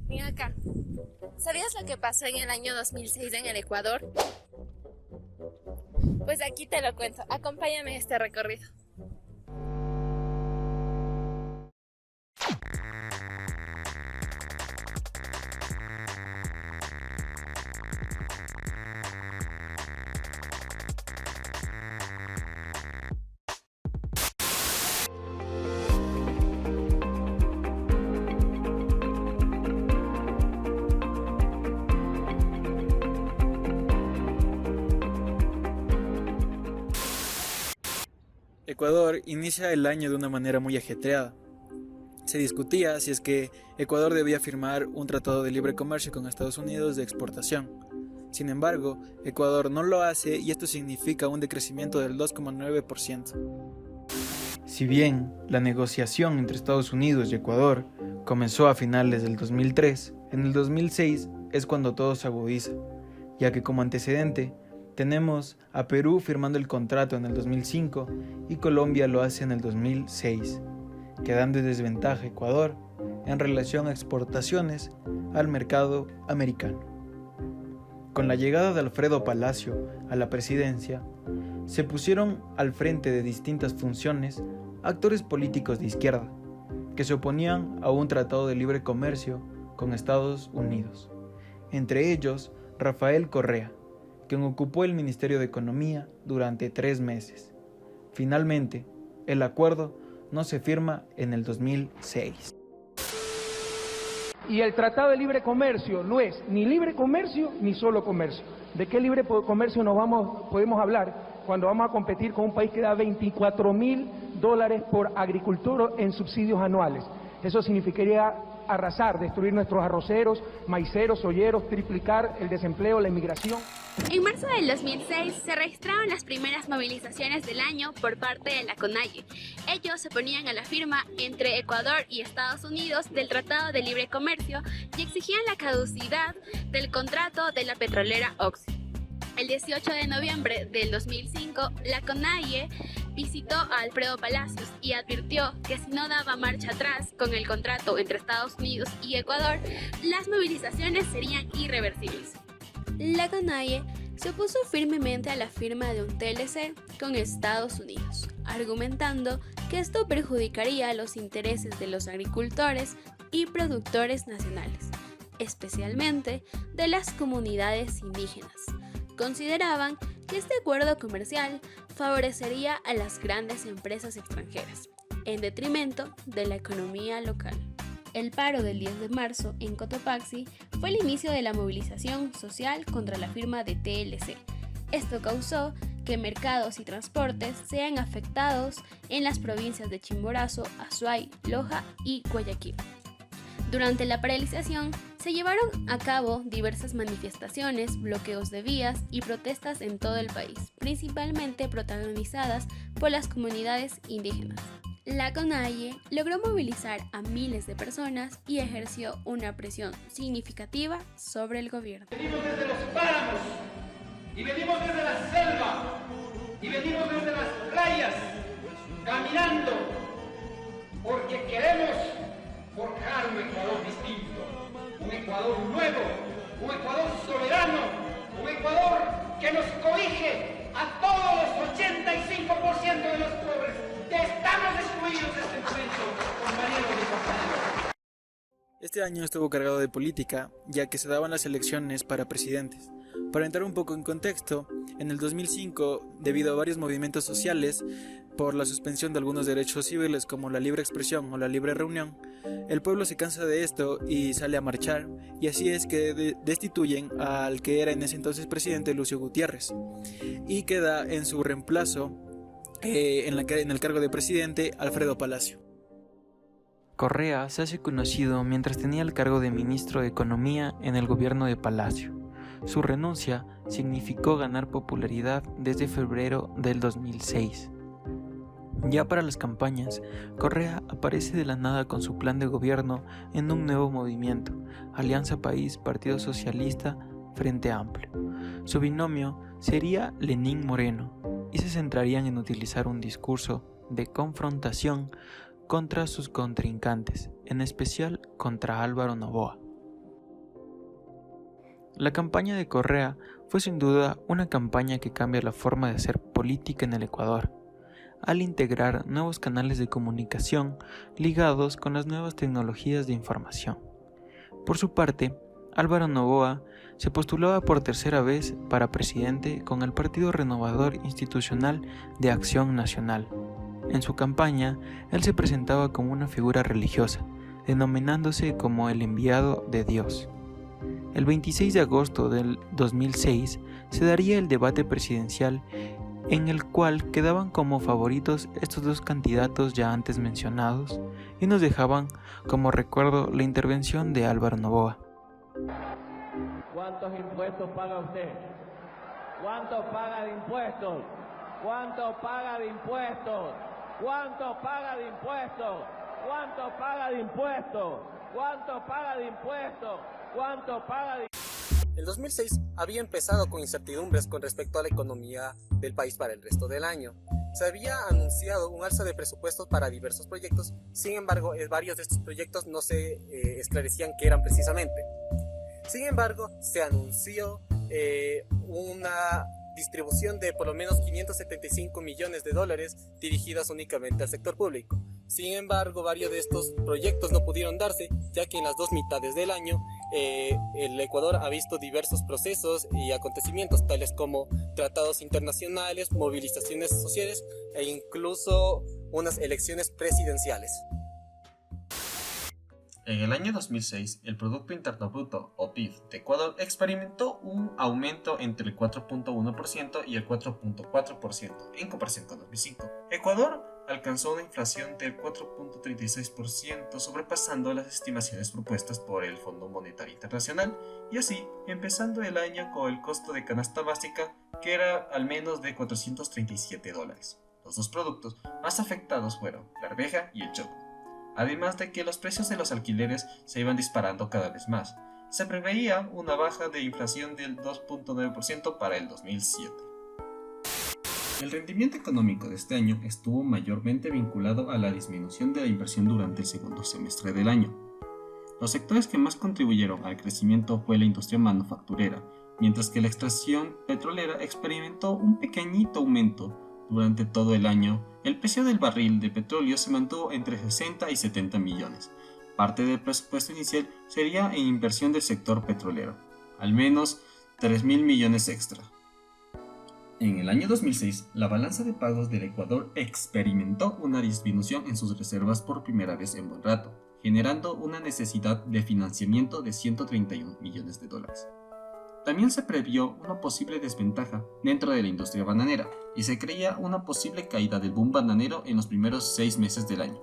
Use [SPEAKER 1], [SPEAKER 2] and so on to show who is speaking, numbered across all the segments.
[SPEAKER 1] Ven acá. ¿Sabías lo que pasó en el año 2006 en el Ecuador? Pues aquí te lo cuento. Acompáñame en este recorrido.
[SPEAKER 2] Ecuador inicia el año de una manera muy ajetreada. Se discutía si es que Ecuador debía firmar un tratado de libre comercio con Estados Unidos de exportación. Sin embargo, Ecuador no lo hace y esto significa un decrecimiento del 2,9%. Si bien la negociación entre Estados Unidos y Ecuador comenzó a finales del 2003, en el 2006 es cuando todo se agudiza, ya que como antecedente tenemos a Perú firmando el contrato en el 2005 y Colombia lo hace en el 2006, quedando en desventaja Ecuador en relación a exportaciones al mercado americano. Con la llegada de Alfredo Palacio a la presidencia, se pusieron al frente de distintas funciones actores políticos de izquierda, que se oponían a un tratado de libre comercio con Estados Unidos. Entre ellos, Rafael Correa, quien ocupó el Ministerio de Economía durante 3 meses. Finalmente, el acuerdo no se firma en el 2006.
[SPEAKER 3] Y el Tratado de Libre Comercio no es ni libre comercio ni solo comercio. ¿De qué libre comercio podemos hablar cuando vamos a competir con un país que da $24.000 por agricultor en subsidios anuales? Eso significaría arrasar, destruir nuestros arroceros, maiceros, olleros, triplicar el desempleo, la inmigración.
[SPEAKER 4] En marzo del 2006 se registraron las primeras movilizaciones del año por parte de la CONAIE. Ellos se oponían a la firma entre Ecuador y Estados Unidos del Tratado de Libre Comercio y exigían la caducidad del contrato de la petrolera Oxy. El 18 de noviembre del 2005, la CONAIE visitó a Alfredo Palacios y advirtió que si no daba marcha atrás con el contrato entre Estados Unidos y Ecuador, las movilizaciones serían irreversibles. La CONAIE se opuso firmemente a la firma de un TLC con Estados Unidos, argumentando que esto perjudicaría los intereses de los agricultores y productores nacionales, especialmente de las comunidades indígenas. Consideraban que este acuerdo comercial favorecería a las grandes empresas extranjeras, en detrimento de la economía local. El paro del 10 de marzo en Cotopaxi fue el inicio de la movilización social contra la firma de TLC. Esto causó que mercados y transportes sean afectados en las provincias de Chimborazo, Azuay, Loja y Guayaquil. Durante la paralización se llevaron a cabo diversas manifestaciones, bloqueos de vías y protestas en todo el país, principalmente protagonizadas por las comunidades indígenas. La CONAIE logró movilizar a miles de personas y ejerció una presión significativa sobre el gobierno.
[SPEAKER 5] Venimos desde los páramos, y venimos desde la selva, y venimos desde las playas, caminando, porque queremos forjar un Ecuador distinto, un Ecuador nuevo, un Ecuador soberano, un Ecuador que nos cobije a todos los 85% de los pobres que estamos excluidos de este momento, compañeros y compañeras.
[SPEAKER 2] Este año estuvo cargado de política, ya que se daban las elecciones para presidentes. Para entrar un poco en contexto, en el 2005, debido a varios movimientos sociales, por la suspensión de algunos derechos civiles como la libre expresión o la libre reunión, el pueblo se cansa de esto y sale a marchar, y así es que destituyen al que era en ese entonces presidente Lucio Gutiérrez, y queda en su reemplazo, en el cargo de presidente, Alfredo Palacio. Correa se hace conocido mientras tenía el cargo de ministro de Economía en el gobierno de Palacio. Su renuncia significó ganar popularidad desde febrero del 2006. Ya para las campañas, Correa aparece de la nada con su plan de gobierno en un nuevo movimiento, Alianza País Partido Socialista Frente Amplio. Su binomio sería Lenín Moreno y se centrarían en utilizar un discurso de confrontación contra sus contrincantes, en especial contra Álvaro Noboa. La campaña de Correa fue sin duda una campaña que cambia la forma de hacer política en el Ecuador, al integrar nuevos canales de comunicación ligados con las nuevas tecnologías de información. Por su parte, Álvaro Noboa se postulaba por tercera vez para presidente con el Partido Renovador Institucional de Acción Nacional. En su campaña, él se presentaba como una figura religiosa, denominándose como el enviado de Dios. El 26 de agosto del 2006 se daría el debate presidencial en el cual quedaban como favoritos estos dos candidatos ya antes mencionados y nos dejaban como recuerdo la intervención de Álvaro Noboa.
[SPEAKER 6] ¿Cuántos impuestos paga usted? ¿Cuánto paga de impuestos? ¿Cuánto paga de impuestos? ¿Cuánto paga de impuestos? ¿Cuánto paga de impuestos? ¿Cuánto paga de impuestos? ¿Cuánto paga de...
[SPEAKER 7] El 2006 había empezado con incertidumbres con respecto a la economía del país para el resto del año. Se había anunciado un alza de presupuestos para diversos proyectos, sin embargo, varios de estos proyectos no se esclarecían qué eran precisamente. Sin embargo, se anunció una distribución de por lo menos 575 millones de dólares dirigidas únicamente al sector público. Sin embargo, varios de estos proyectos no pudieron darse, ya que en las dos mitades del año el Ecuador ha visto diversos procesos y acontecimientos, tales como tratados internacionales, movilizaciones sociales e incluso unas elecciones presidenciales.
[SPEAKER 8] En el año 2006, el Producto Interno Bruto, o PIB, de Ecuador experimentó un aumento entre el 4.1% y el 4.4% en comparación con 2005. Ecuador alcanzó una inflación del 4.36%, sobrepasando las estimaciones propuestas por el Fondo Monetario Internacional, y así empezando el año con el costo de canasta básica que era al menos de $437. Los dos productos más afectados fueron la arveja y el choclo. Además de que los precios de los alquileres se iban disparando cada vez más. Se preveía una baja de inflación del 2.9% para el 2007. El rendimiento económico de este año estuvo mayormente vinculado a la disminución de la inversión durante el segundo semestre del año. Los sectores que más contribuyeron al crecimiento fue la industria manufacturera, mientras que la extracción petrolera experimentó un pequeñito aumento. Durante todo el año, el precio del barril de petróleo se mantuvo entre 60 y 70 millones. Parte del presupuesto inicial sería en inversión del sector petrolero, al menos 3.000 millones extra. En el año 2006, la balanza de pagos del Ecuador experimentó una disminución en sus reservas por primera vez en buen rato, generando una necesidad de financiamiento de 131 millones de dólares. También se previó una posible desventaja dentro de la industria bananera y se creía una posible caída del boom bananero en los primeros 6 meses del año.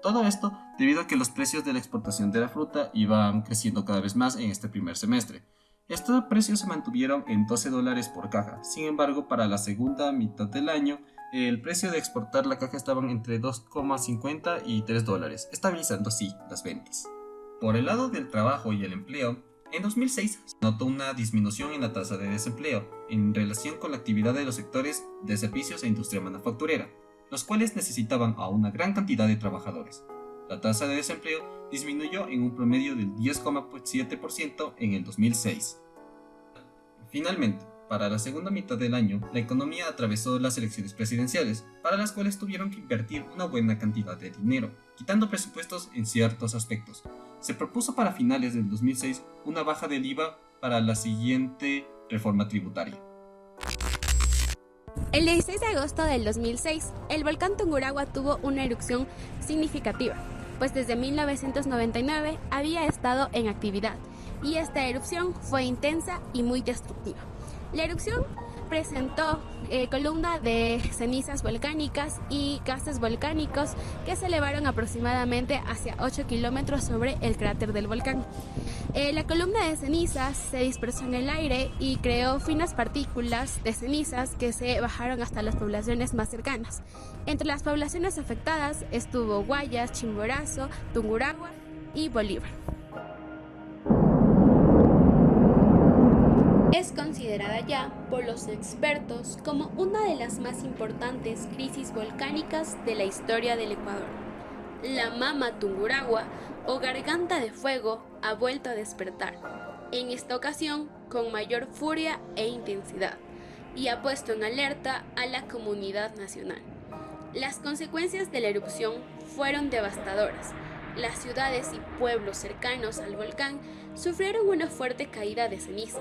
[SPEAKER 8] Todo esto debido a que los precios de la exportación de la fruta iban creciendo cada vez más en este primer semestre. Estos precios se mantuvieron en $12 por caja. Sin embargo, para la segunda mitad del año, el precio de exportar la caja estaban entre $2,50 y $3, estabilizando así las ventas. Por el lado del trabajo y el empleo, en 2006 se notó una disminución en la tasa de desempleo en relación con la actividad de los sectores de servicios e industria manufacturera, los cuales necesitaban a una gran cantidad de trabajadores. La tasa de desempleo disminuyó en un promedio del 10,7% en el 2006. Finalmente, para la segunda mitad del año, la economía atravesó las elecciones presidenciales, para las cuales tuvieron que invertir una buena cantidad de dinero, quitando presupuestos en ciertos aspectos. Se propuso para finales del 2006 una baja del IVA para la siguiente reforma tributaria.
[SPEAKER 4] El 16 de agosto del 2006, el volcán Tungurahua tuvo una erupción significativa, pues desde 1999 había estado en actividad, y esta erupción fue intensa y muy destructiva. La erupción presentó columna de cenizas volcánicas y gases volcánicos que se elevaron aproximadamente hacia 8 kilómetros sobre el cráter del volcán. La columna de cenizas se dispersó en el aire y creó finas partículas de cenizas que se bajaron hasta las poblaciones más cercanas. Entre las poblaciones afectadas estuvo Guayas, Chimborazo, Tungurahua y Bolívar. Es considerada ya por los expertos como una de las más importantes crisis volcánicas de la historia del Ecuador. La Mama Tungurahua, o Garganta de Fuego, ha vuelto a despertar, en esta ocasión con mayor furia e intensidad y ha puesto en alerta a la comunidad nacional. Las consecuencias de la erupción fueron devastadoras. Las ciudades y pueblos cercanos al volcán sufrieron una fuerte caída de ceniza,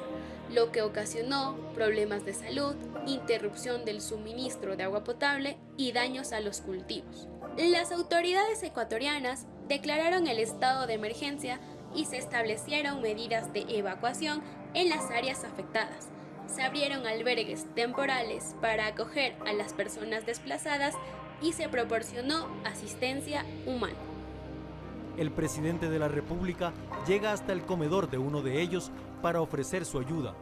[SPEAKER 4] lo que ocasionó problemas de salud, interrupción del suministro de agua potable y daños a los cultivos. Las autoridades ecuatorianas declararon el estado de emergencia y se establecieron medidas de evacuación en las áreas afectadas. Se abrieron albergues temporales para acoger a las personas desplazadas y se proporcionó asistencia humana.
[SPEAKER 9] El presidente de la República llega hasta el comedor de uno de ellos para ofrecer su ayuda,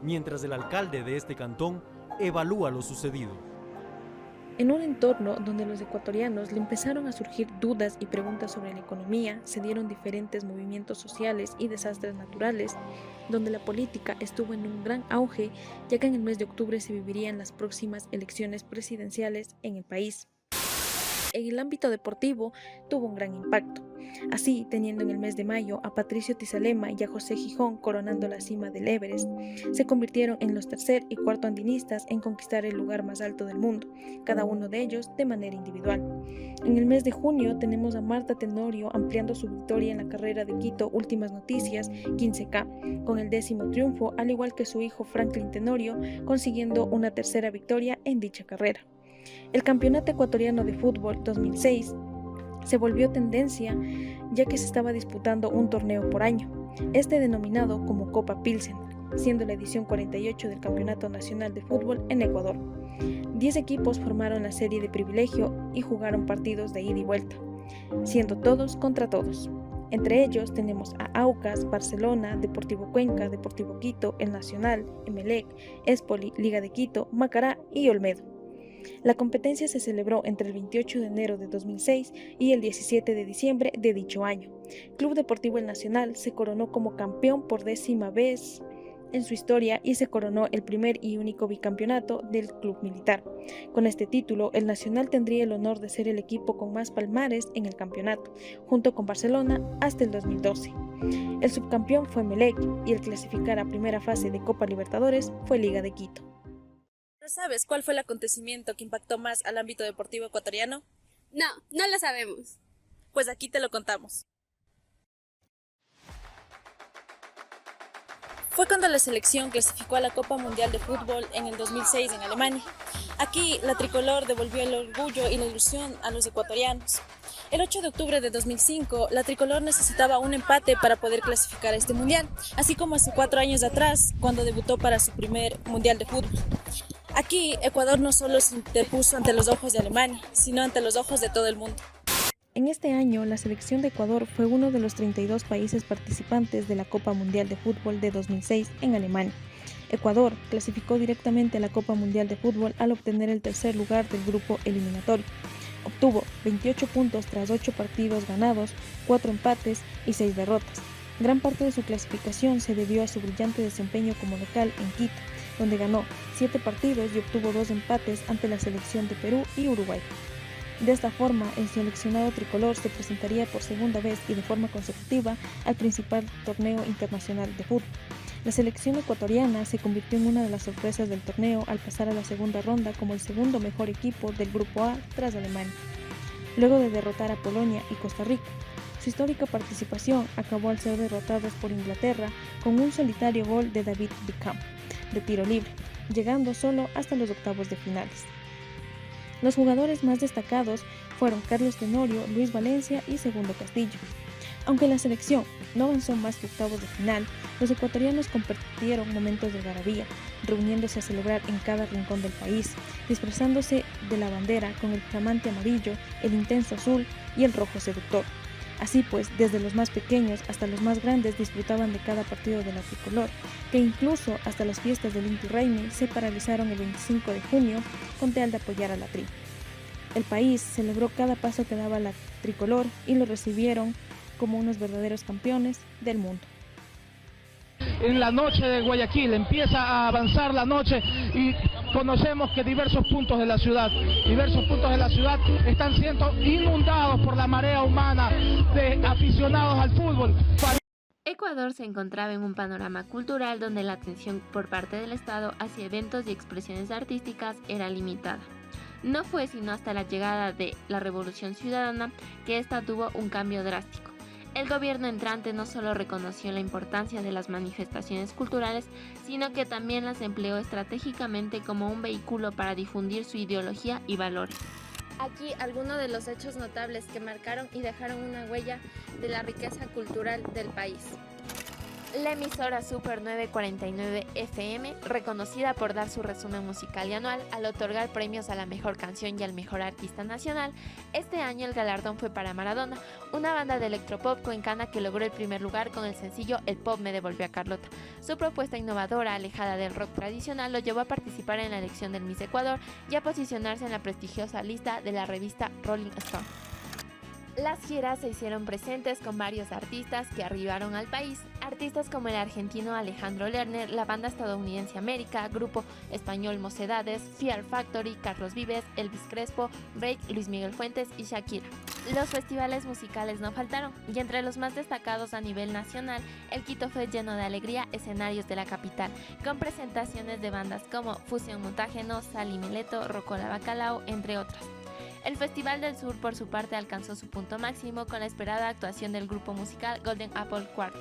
[SPEAKER 9] mientras el alcalde de este cantón evalúa lo sucedido.
[SPEAKER 10] En un entorno donde los ecuatorianos le empezaron a surgir dudas y preguntas sobre la economía, se dieron diferentes movimientos sociales y desastres naturales, donde la política estuvo en un gran auge, ya que en el mes de octubre se vivirían las próximas elecciones presidenciales en el país. En el ámbito deportivo tuvo un gran impacto, así teniendo en el mes de mayo a Patricio Tizalema y a José Gijón coronando la cima del Everest, se convirtieron en los tercer y cuarto andinistas en conquistar el lugar más alto del mundo, cada uno de ellos de manera individual. En el mes de junio tenemos a Marta Tenorio ampliando su victoria en la carrera de Quito Últimas Noticias 15K, con el 10º triunfo, al igual que su hijo Franklin Tenorio, consiguiendo una tercera victoria en dicha carrera. El Campeonato Ecuatoriano de Fútbol 2006 se volvió tendencia ya que se estaba disputando un torneo por año, este denominado como Copa Pilsen, siendo la edición 48 del Campeonato Nacional de Fútbol en Ecuador. 10 equipos formaron la serie de privilegio y jugaron partidos de ida y vuelta, siendo todos contra todos. Entre ellos tenemos a Aucas, Barcelona, Deportivo Cuenca, Deportivo Quito, El Nacional, Emelec, Espoli, Liga de Quito, Macará y Olmedo. La competencia se celebró entre el 28 de enero de 2006 y el 17 de diciembre de dicho año. Club Deportivo El Nacional se coronó como campeón por 10ª vez en su historia y se coronó el primer y único bicampeonato del club militar. Con este título, el Nacional tendría el honor de ser el equipo con más palmares en el campeonato, junto con Barcelona hasta el 2012. El subcampeón fue Emelec y el clasificar a primera fase de Copa Libertadores fue Liga de Quito.
[SPEAKER 11] ¿Sabes cuál fue el acontecimiento que impactó más al ámbito deportivo ecuatoriano?
[SPEAKER 4] No, no lo sabemos.
[SPEAKER 11] Pues aquí te lo contamos. Fue cuando la selección clasificó a la Copa Mundial de Fútbol en el 2006 en Alemania. Aquí, la tricolor devolvió el orgullo y la ilusión a los ecuatorianos. El 8 de octubre de 2005, la tricolor necesitaba un empate para poder clasificar a este mundial, así como hace 4 años atrás, cuando debutó para su primer mundial de fútbol. Aquí, Ecuador no solo se interpuso ante los ojos de Alemania, sino ante los ojos de todo el mundo.
[SPEAKER 10] En este año, la selección de Ecuador fue uno de los 32 países participantes de la Copa Mundial de Fútbol de 2006 en Alemania. Ecuador clasificó directamente a la Copa Mundial de Fútbol al obtener el tercer lugar del grupo eliminatorio. Obtuvo 28 puntos tras 8 partidos ganados, 4 empates y 6 derrotas. Gran parte de su clasificación se debió a su brillante desempeño como local en Quito, donde ganó 7 partidos y obtuvo 2 empates ante la selección de Perú y Uruguay. De esta forma, el seleccionado tricolor se presentaría por segunda vez y de forma consecutiva al principal torneo internacional de fútbol. La selección ecuatoriana se convirtió en una de las sorpresas del torneo al pasar a la segunda ronda como el segundo mejor equipo del Grupo A tras Alemania, luego de derrotar a Polonia y Costa Rica. Su histórica participación acabó al ser derrotados por Inglaterra con un solitario gol de David Beckham de tiro libre, llegando solo hasta los octavos de finales. Los jugadores más destacados fueron Carlos Tenorio, Luis Valencia y Segundo Castillo. Aunque la selección no avanzó más que octavos de final, los ecuatorianos compartieron momentos de algarabía, reuniéndose a celebrar en cada rincón del país, disfrazándose de la bandera con el flamante amarillo, el intenso azul y el rojo seductor. Así pues, desde los más pequeños hasta los más grandes disfrutaban de cada partido de la tricolor, que incluso hasta las fiestas del Inti Raymi se paralizaron el 25 de junio con tal de apoyar a la tri. El país celebró cada paso que daba la tricolor y lo recibieron como unos verdaderos campeones del mundo.
[SPEAKER 3] En la noche de Guayaquil empieza a avanzar la noche y conocemos que diversos puntos de la ciudad están siendo inundados por la marea humana de aficionados al fútbol.
[SPEAKER 12] Ecuador se encontraba en un panorama cultural donde la atención por parte del Estado hacia eventos y expresiones artísticas era limitada. No fue sino hasta la llegada de la Revolución Ciudadana que esta tuvo un cambio drástico. El gobierno entrante no solo reconoció la importancia de las manifestaciones culturales, sino que también las empleó estratégicamente como un vehículo para difundir su ideología y valores.
[SPEAKER 1] Aquí algunos de los hechos notables que marcaron y dejaron una huella de la riqueza cultural del país. La emisora Super 949 FM, reconocida por dar su resumen musical y anual al otorgar premios a la mejor canción y al mejor artista nacional, este año el galardón fue para Maradona, una banda de electropop cuencana que logró el primer lugar con el sencillo El Pop me devolvió a Carlota. Su propuesta innovadora, alejada del rock tradicional, lo llevó a participar en la elección del Miss Ecuador y a posicionarse en la prestigiosa lista de la revista Rolling Stone. Las giras se hicieron presentes con varios artistas que arribaron al país, artistas como el argentino Alejandro Lerner, la banda estadounidense América, grupo español Mocedades, Fear Factory, Carlos Vives, Elvis Crespo, Rake, Luis Miguel Fuentes y Shakira. Los festivales musicales no faltaron, y entre los más destacados a nivel nacional, el Quito fue lleno de alegría escenarios de la capital, con presentaciones de bandas como Fusión Mutágeno, Sally Mileto, Rocola Bacalao, entre otras. El Festival del Sur, por su parte, alcanzó su punto máximo con la esperada actuación del grupo musical Golden Apple Quartet.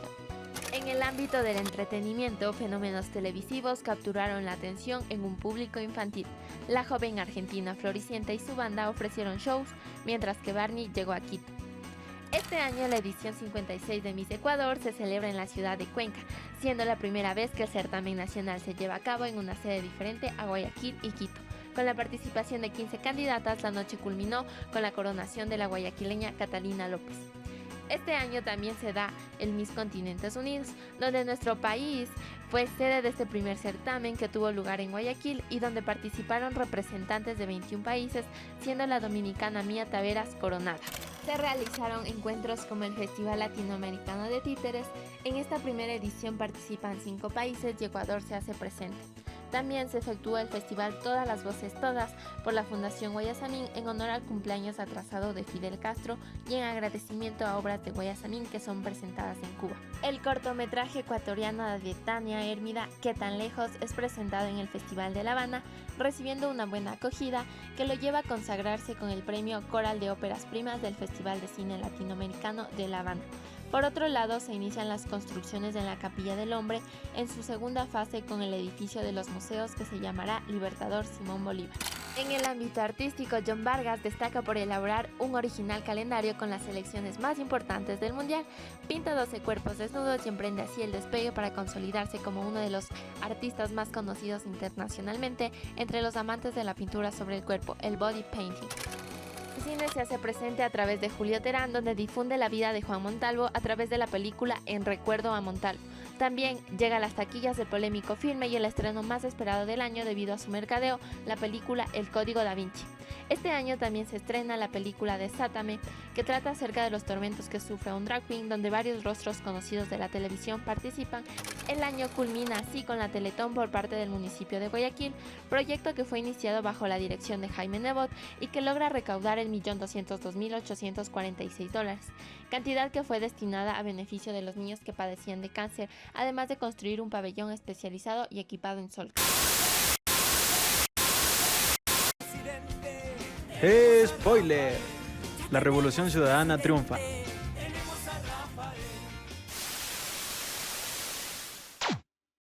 [SPEAKER 1] En el ámbito del entretenimiento, fenómenos televisivos capturaron la atención en un público infantil. La joven argentina Floricienta y su banda ofrecieron shows, mientras que Barney llegó a Quito. Este año la edición 56 de Miss Ecuador se celebra en la ciudad de Cuenca, siendo la primera vez que el certamen nacional se lleva a cabo en una sede diferente a Guayaquil y Quito. Con la participación de 15 candidatas, la noche culminó con la coronación de la guayaquileña Catalina López. Este año también se da el Miss Continentes Unidos, donde nuestro país fue sede de este primer certamen que tuvo lugar en Guayaquil y donde participaron representantes de 21 países, siendo la dominicana Mía Taveras coronada. Se realizaron encuentros como el Festival Latinoamericano de Títeres. En esta primera edición participan 5 países y Ecuador se hace presente. También se efectúa el festival Todas las Voces Todas por la Fundación Guayasamín en honor al cumpleaños atrasado de Fidel Castro y en agradecimiento a obras de Guayasamín que son presentadas en Cuba. El cortometraje ecuatoriano de Tania Hermida, ¿Qué tan lejos?, es presentado en el Festival de La Habana, recibiendo una buena acogida que lo lleva a consagrarse con el premio Coral de Óperas Primas del Festival de Cine Latinoamericano de La Habana. Por otro lado, se inician las construcciones de la Capilla del Hombre en su segunda fase con el edificio de los museos que se llamará Libertador Simón Bolívar. En el ámbito artístico, John Vargas destaca por elaborar un original calendario con las selecciones más importantes del mundial. Pinta 12 cuerpos desnudos y emprende así el despegue para consolidarse como uno de los artistas más conocidos internacionalmente entre los amantes de la pintura sobre el cuerpo, el body painting. El cine se hace presente a través de Julio Terán, donde difunde la vida de Juan Montalvo a través de la película En Recuerdo a Montalvo. También llega a las taquillas del polémico filme y el estreno más esperado del año debido a su mercadeo, la película El Código Da Vinci. Este año también se estrena la película de Sátame, que trata acerca de los tormentos que sufre un drag queen, donde varios rostros conocidos de la televisión participan. El año culmina así con la Teletón por parte del municipio de Guayaquil, proyecto que fue iniciado bajo la dirección de Jaime Nebot y que logra recaudar el $1.202.846, cantidad que fue destinada a beneficio de los niños que padecían de cáncer, además de construir un pabellón especializado y equipado en sol.
[SPEAKER 2] ¡Spoiler! La Revolución Ciudadana triunfa.